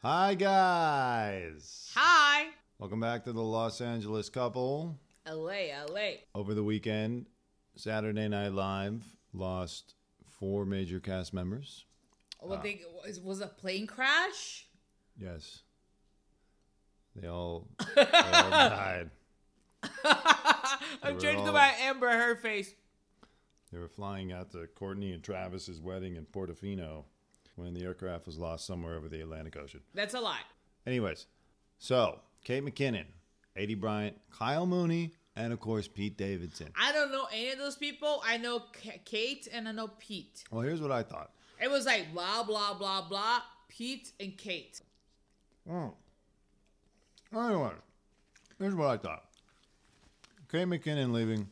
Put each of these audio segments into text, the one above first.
Hi, guys. Hi. Welcome back to the Los Angeles Couple. LA. Over the weekend, Saturday Night Live lost 4 major cast members. Was a plane crash? Yes. They all died. I'm trying to do my Amber Heard face. They were flying out to Courtney and Travis's wedding in Portofino when the aircraft was lost somewhere over the Atlantic Ocean. That's a lot. Anyways, so Kate McKinnon, Aidy Bryant, Kyle Mooney, and of course Pete Davidson. I don't know any of those people. I know Kate and I know Pete. Well, here's what I thought. It was like blah, blah, blah, blah, Pete and Kate. Anyway, here's what I thought. Kate McKinnon leaving,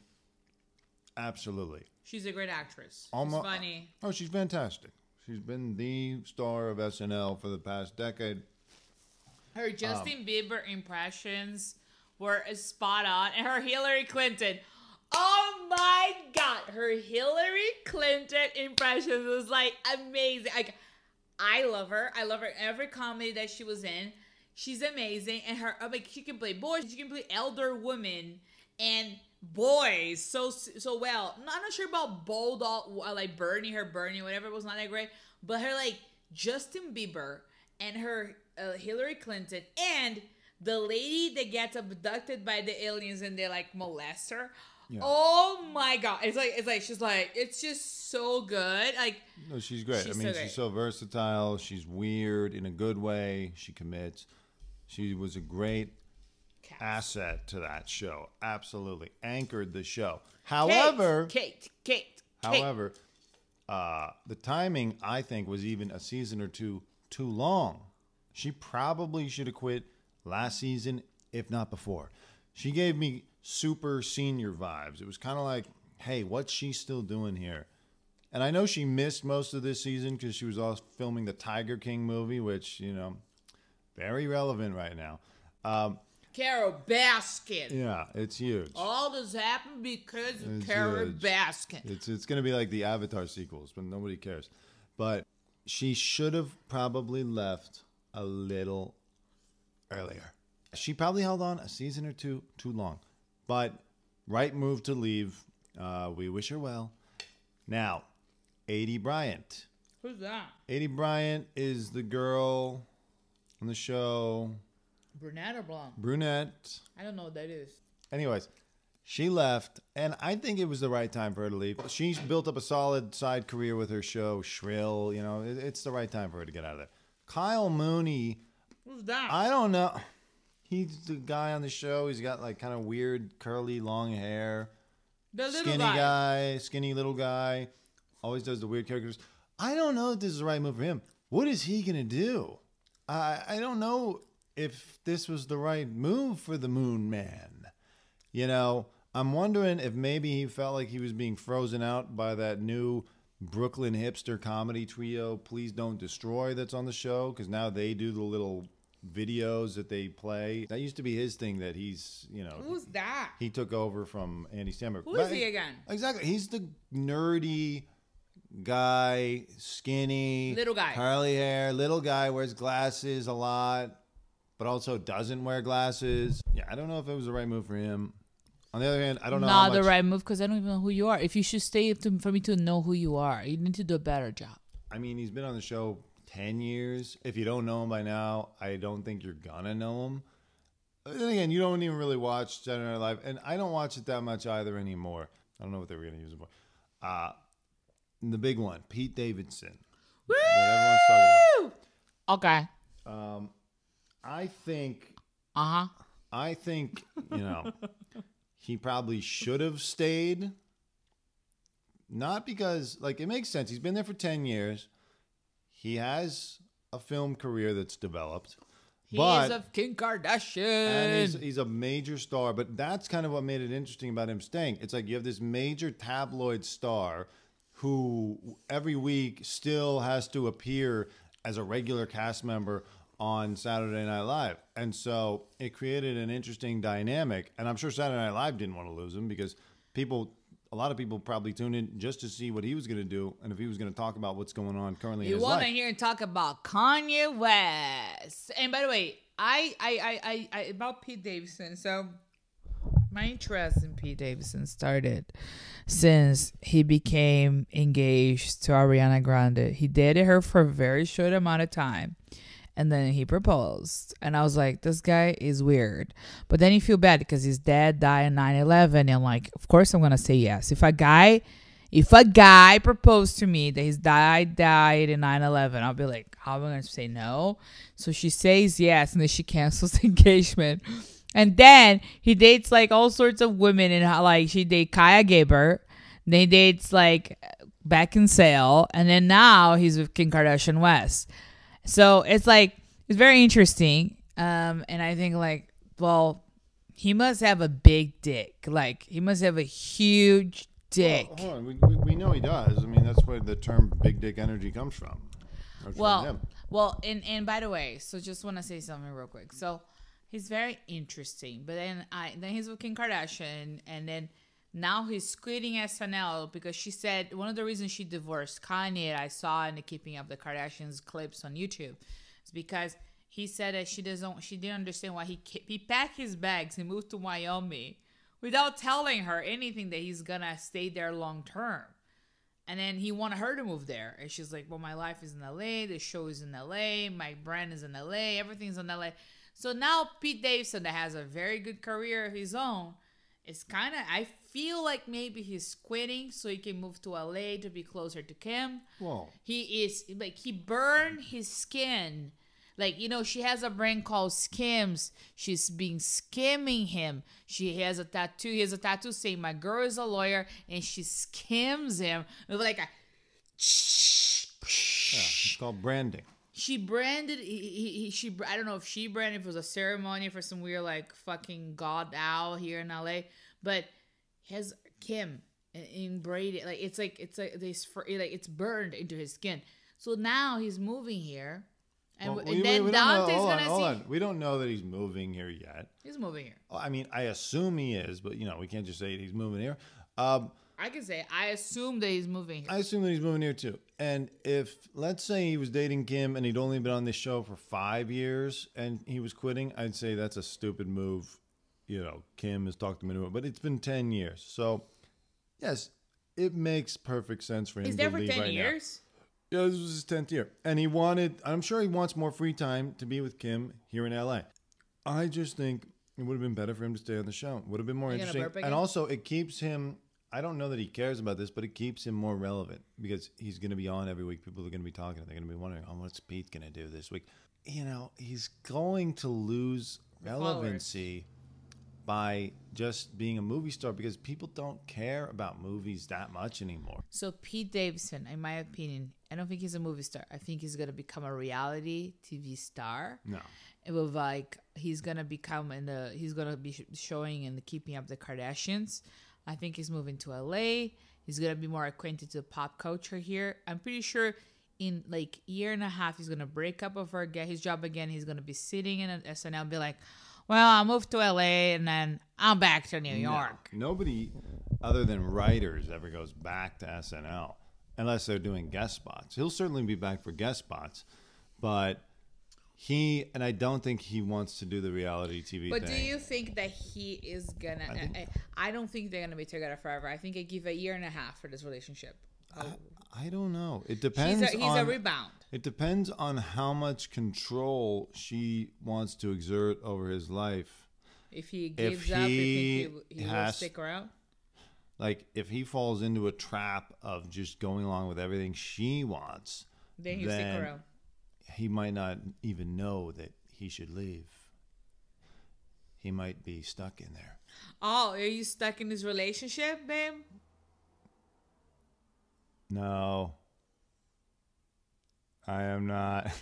absolutely. She's a great actress. She's funny. Oh, she's fantastic. She's been the star of SNL for the past decade. Her Justin Bieber impressions were spot on. And her Hillary Clinton. Oh my God. Her Hillary Clinton impressions was like amazing. Like, I love her. I love her every comedy that she was in. She's amazing. And she can play boys. She can play elder women and boys so well. I'm not sure about bold, like Bernie, whatever, was not that great. But her like Justin Bieber and her Hillary Clinton and the lady that gets abducted by the aliens and they like molest her. Yeah. Oh my God. It's just so good. Like, no, she's great. She's so versatile. She's weird in a good way. She commits. She was a great asset to that show. Absolutely. Anchored the show. However, Kate. However, the timing, I think, was even a season or two too long. She probably should have quit last season, if not before. She gave me super senior vibes. It was kind of like, hey, what's she still doing here? And I know she missed most of this season because she was also filming the Tiger King movie, which, very relevant right now. Carol Baskin. Yeah, it's huge. All this happened because of Carol Baskin. It's going to be like the Avatar sequels, but nobody cares. But she should have probably left a little earlier. She probably held on a season or two too long. But right move to leave. We wish her well. Now, Aidy Bryant. Who's that? Aidy Bryant is the girl on the show. Brunette or blonde? Brunette. I don't know what that is. Anyways, she left, and I think it was the right time for her to leave. She's built up a solid side career with her show, Shrill. It's the right time for her to get out of there. Kyle Mooney. Who's that? I don't know. He's the guy on the show. He's got like kind of weird, curly, long hair. The little Skinny little guy. Always does the weird characters. I don't know if this is the right move for him. What is he going to do? I don't know if this was the right move for the Moon Man. I'm wondering if maybe he felt like he was being frozen out by that new Brooklyn hipster comedy trio, Please Don't Destroy, that's on the show, because now they do the little videos that they play. That used to be his thing that he's, Who's that? He took over from Andy Samberg. Who is he again? Exactly. He's the nerdy guy, skinny. Little guy. Curly hair, little guy, wears glasses a lot, but also doesn't wear glasses. Yeah, I don't know if it was the right move for him. On the other hand, I don't know. Not the right move because I don't even know who you are. If you should stay for me to know who you are, you need to do a better job. I mean, he's been on the show 10 years. If you don't know him by now, I don't think you're gonna know him. Then again, you don't even really watch Saturday Night Live, and I don't watch it that much either anymore. I don't know what they were gonna use it for. The big one, Pete Davidson. Woo! That everyone's talking about. Okay. I think. I think he probably should have stayed. Not because, it makes sense. He's been there for 10 years. He has a film career that's developed. He's a Kim Kardashian. And he's a major star. But that's kind of what made it interesting about him staying. It's like you have this major tabloid star who every week still has to appear as a regular cast member on Saturday Night Live. And so it created an interesting dynamic. And I'm sure Saturday Night Live didn't want to lose him because people a lot of people probably tuned in just to see what he was going to do and if he was going to talk about what's going on currently in You his life. want to hear and talk about Kanye West. And by the way, I about Pete Davidson. So my interest in Pete Davidson started since he became engaged to Ariana Grande. He dated her for a very short amount of time. And then he proposed. And I was like, this guy is weird. But then you feel bad because his dad died in 9/11. And like, of course I'm going to say yes. If a guy proposed to me that his dad died in 9/11, I'll be like, how am I going to say no? So she says yes. And then she cancels the engagement. And then he dates like all sorts of women. And like she dates Kaya Gaber. Then he dates like Beckinsale. And then now he's with Kim Kardashian West. So it's like, it's very interesting. And I think like, well, he must have a big dick. Like he must have a huge dick. Well, hold on. We know he does. I mean, that's where the term big dick energy comes from. And by the way, so just want to say something real quick. So he's very interesting, but then he's with Kim Kardashian, and then now he's quitting SNL because she said one of the reasons she divorced Kanye, I saw in the Keeping Up the Kardashians clips on YouTube, is because he said that she didn't understand why he packed his bags and moved to Wyoming without telling her anything that he's gonna stay there long term. And then he wanted her to move there. And she's like, well, my life is in LA, the show is in LA, my brand is in LA, everything's in LA. So now Pete Davidson, that has a very good career of his own, it's kind of, I feel like maybe he's quitting so he can move to LA to be closer to Kim. Whoa. He is, like, he burned his skin. Like, you know, she has a brand called Skims. She's been skimming him. He has a tattoo saying, my girl is a lawyer, and she skims him. Like, yeah, it's called branding. she branded, I don't know if she branded, if it was a ceremony for some weird, like, fucking god owl here in LA, but has Kim in braided, like, it's burned into his skin. So now he's moving here. And, Well, and then Dante's going to see. We don't know that he's moving here yet. He's moving here. I mean, I assume he is, but, you know, we can't just say he's moving here. I can say, I assume that he's moving here. I assume that he's moving here, too. And if, let's say he was dating Kim and he'd only been on this show for 5 years and he was quitting, I'd say that's a stupid move. You know, Kim has talked him into it, but it's been 10 years. So, yes, it makes perfect sense for him to leave right now. He's there for 10 years? Yeah, this was his 10th year. And I'm sure he wants more free time to be with Kim here in LA. I just think it would have been better for him to stay on the show. It would have been more interesting. And also, it keeps him, I don't know that he cares about this, but it keeps him more relevant because he's going to be on every week. People are going to be talking. They're going to be wondering, oh, what's Pete going to do this week? You know, he's going to lose relevancy by just being a movie star because people don't care about movies that much anymore. So Pete Davidson, in my opinion, I don't think he's a movie star. I think he's going to become a reality TV star. No. It will like, he's going to be showing in the Keeping Up the Kardashians. I think he's moving to LA. He's going to be more acquainted to pop culture here. I'm pretty sure in like a year and a half, he's going to break up with her, get his job again. He's going to be sitting in an SNL and be like, well, I moved to LA and then I'm back to New York. No, nobody other than writers ever goes back to SNL unless they're doing guest spots. He'll certainly be back for guest spots, but I don't think he wants to do the reality TV thing. But do you think that he is going to, I don't think they're going to be together forever. I think I give a year and a half for this relationship. I don't know. It depends. He's a rebound. It depends on how much control she wants to exert over his life. If he gives up, you think he will stick around? Like, if he falls into a trap of just going along with everything she wants, then he'll stick around. He might not even know that he should leave. He might be stuck in there. Oh, are you stuck in this relationship, babe? No, I am not.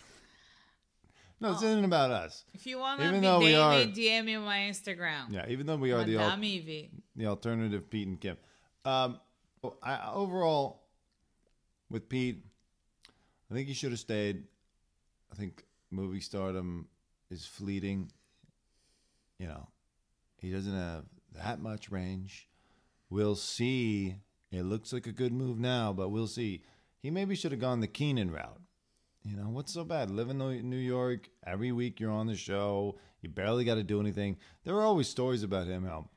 No, this isn't about us. If you want to be David, DM me on my Instagram. Yeah, even though we are the alternative Pete and Kim. Overall, with Pete, I think he should have stayed. I think movie stardom is fleeting. You know, he doesn't have that much range We'll see. It looks like a good move now, but we'll see. He maybe should have gone the Keenan route. You know, what's so bad? Live in New York. Every week you're on the show. You barely got to do anything. There were always stories about him, how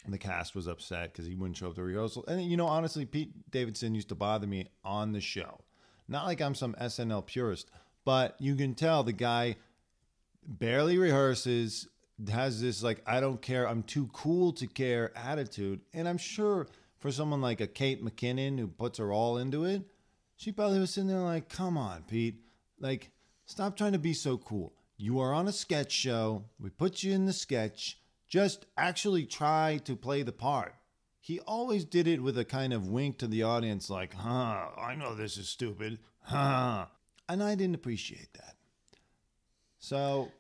the cast was upset because he wouldn't show up to rehearsal. And, you know, honestly, Pete Davidson used to bother me on the show. Not like I'm some SNL purist, but you can tell the guy barely rehearses, has this, like, I don't care, I'm too cool to care attitude. And I'm sure for someone like a Kate McKinnon who puts her all into it, she probably was sitting there like, come on, Pete. Like, stop trying to be so cool. You are on a sketch show. We put you in the sketch. Just actually try to play the part. He always did it with a kind of wink to the audience like, I know this is stupid. And I didn't appreciate that. So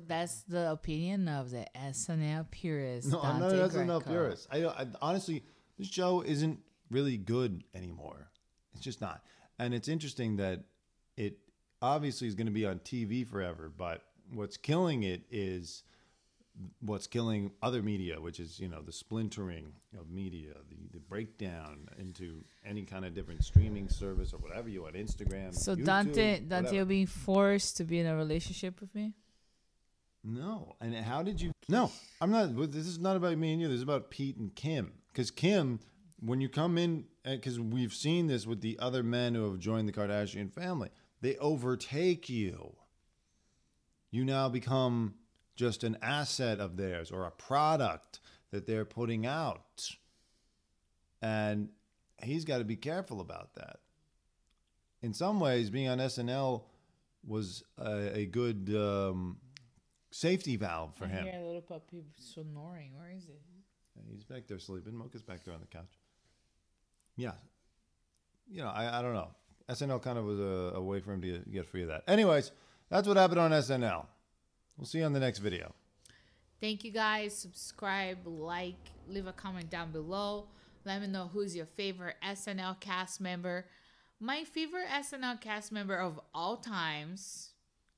that's the opinion of the SNL purist. No, I'm not Dante an SNL Greco. purist. I honestly, this show isn't really good anymore. It's just not. And it's interesting that it obviously is going to be on TV forever, but what's killing it is what's killing other media, which is, you know, the splintering of media, the breakdown into any kind of different streaming service or whatever you want, Instagram, So YouTube, Dante, whatever. you're being forced to be in a relationship with me? No. And how did you? No, I'm not. This is not about me and you. This is about Pete and Kim. Because Kim, when you come in, because we've seen this with the other men who have joined the Kardashian family, they overtake you. You now become just an asset of theirs or a product that they're putting out. And he's got to be careful about that. In some ways, being on SNL was a good safety valve for him. I hear a little puppy snoring. Where is it? He's back there sleeping. Mocha's back there on the couch. Yeah. You know, I don't know. SNL kind of was a way for him to get free of that. Anyways, that's what happened on SNL. We'll see you on the next video. Thank you guys. Subscribe, like, leave a comment down below. Let me know who's your favorite SNL cast member. My favorite SNL cast member of all times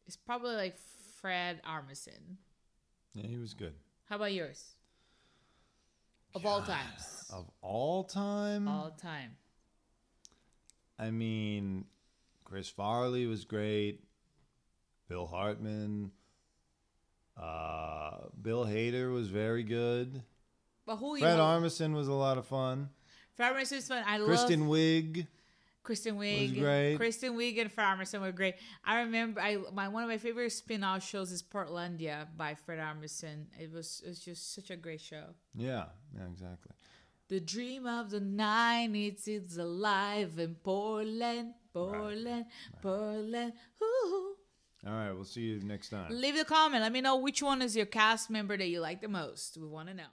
is probably like Fred Armisen. Yeah, he was good. How about yours? Of all times. Of all time? All time. I mean, Chris Farley was great. Bill Hartman. Bill Hader was very good. But who Fred Armisen was a lot of fun. Fred Armisen was fun. Kristen Wiig. Kristen Wiig was great. Kristen Wiig and Fred Armisen were great. I remember one of my favorite spin-off shows is Portlandia by Fred Armisen. It was just such a great show. Yeah, exactly. The dream of the night, it's alive in Portland. Portland. Ooh. All right, we'll see you next time. Leave a comment. Let me know which one is your cast member that you like the most. We want to know.